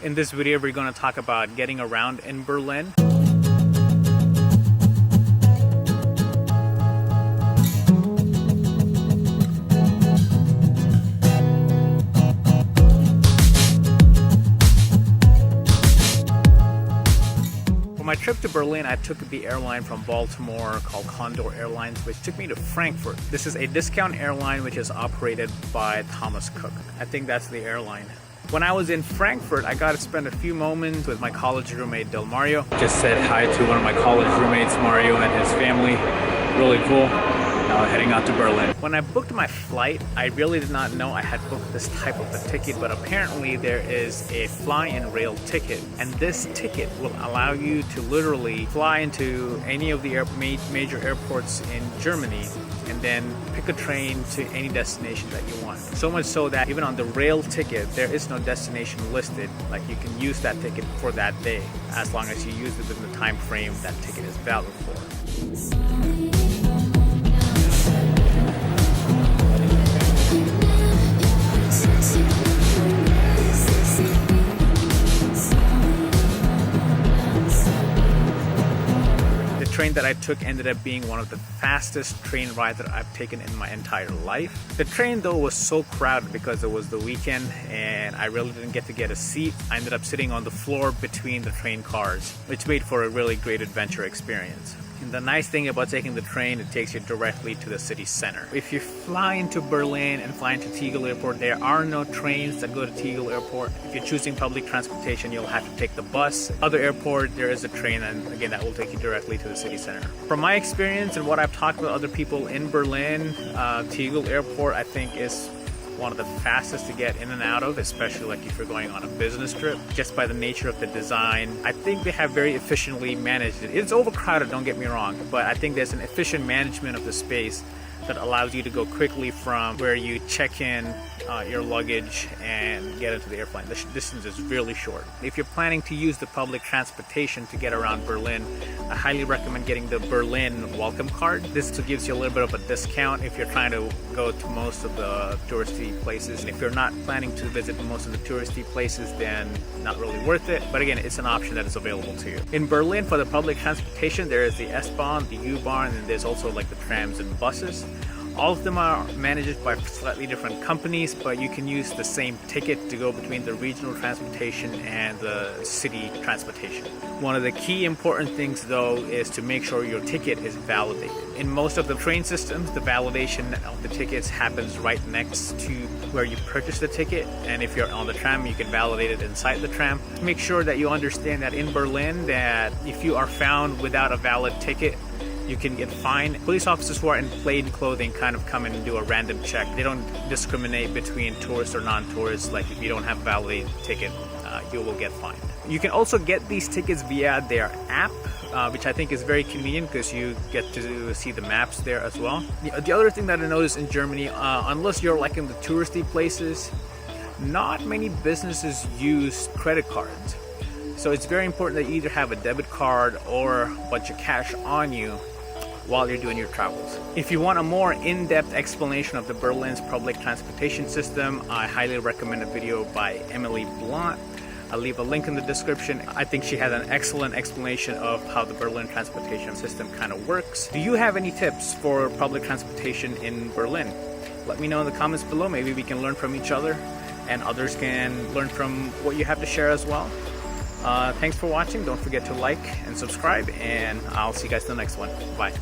In this video, we're going to talk about getting around in Berlin. For my trip to Berlin, I took the airline from Baltimore called Condor Airlines, which took me to Frankfurt. This is a discount airline which is operated by Thomas Cook. I think that's the airline. When I was in Frankfurt, I got to spend a few moments with my college roommate, Del Mario. Just said hi to one of my college roommates, Mario, and his family. Really cool. Now heading out to Berlin. When I booked my flight, I really did not know I had booked this type of a ticket, but apparently there is a fly-in rail ticket, and this ticket will allow you to literally fly into any of the major airports in Germany and then pick a train to any destination that you want. So much so that even on the rail ticket, there is no destination listed. Like, you can use that ticket for that day, as long as you use it within the time frame that ticket is valid for. The train that I took ended up being one of the fastest train rides that I've taken in my entire life. The train though was so crowded because it was the weekend and I really didn't get to get a seat. I ended up sitting on the floor between the train cars, which made for a really great adventure experience. And the nice thing about taking the train, it takes you directly to the city center. If you fly into Berlin and fly into Tegel Airport, there are no trains that go to Tegel Airport. If you're choosing public transportation, you'll have to take the bus. Other airport, there is a train, and again, that will take you directly to the city center. From my experience and what I've talked with other people in Berlin, Tegel Airport, I think, is one of the fastest to get in and out of, especially like if you're going on a business trip, just by the nature of the design. I think they have very efficiently managed it. It's overcrowded, don't get me wrong, but I think there's an efficient management of the space that allows you to go quickly from where you check in your luggage and get into the airplane. The distance is really short. If you're planning to use the public transportation to get around Berlin, I highly recommend getting the Berlin welcome card. This gives you a little bit of a discount if you're trying to go to most of the touristy places. And if you're not planning to visit most of the touristy places, then not really worth it. But again, it's an option that is available to you. In Berlin, for the public transportation, there is the S-bahn, the U-bahn, and there's also like the trams and buses. All of them are managed by slightly different companies, but you can use the same ticket to go between the regional transportation and the city transportation. One of the key important things though is to make sure your ticket is validated. In most of the train systems, the validation of the tickets happens right next to where you purchase the ticket, and if you're on the tram, you can validate it inside the tram. Make sure that you understand that in Berlin, that if you are found without a valid ticket, you can get fined. Police officers who are in plain clothing kind of come in and do a random check. They don't discriminate between tourists or non-tourists. Like, if you don't have a valid ticket, you will get fined. You can also get these tickets via their app, which I think is very convenient because you get to see the maps there as well. The other thing that I noticed in Germany, unless you're like in the touristy places, not many businesses use credit cards. So it's very important that you either have a debit card or a bunch of cash on you while you're doing your travels. If you want a more in-depth explanation of the Berlin's public transportation system, I highly recommend a video by Emily Blunt. I'll leave a link in the description. I think she has an excellent explanation of how the Berlin transportation system kind of works. Do you have any tips for public transportation in Berlin? Let me know in the comments below. Maybe we can learn from each other and others can learn from what you have to share as well. Thanks for watching. Don't forget to like and subscribe, and I'll see you guys in the next one. Bye.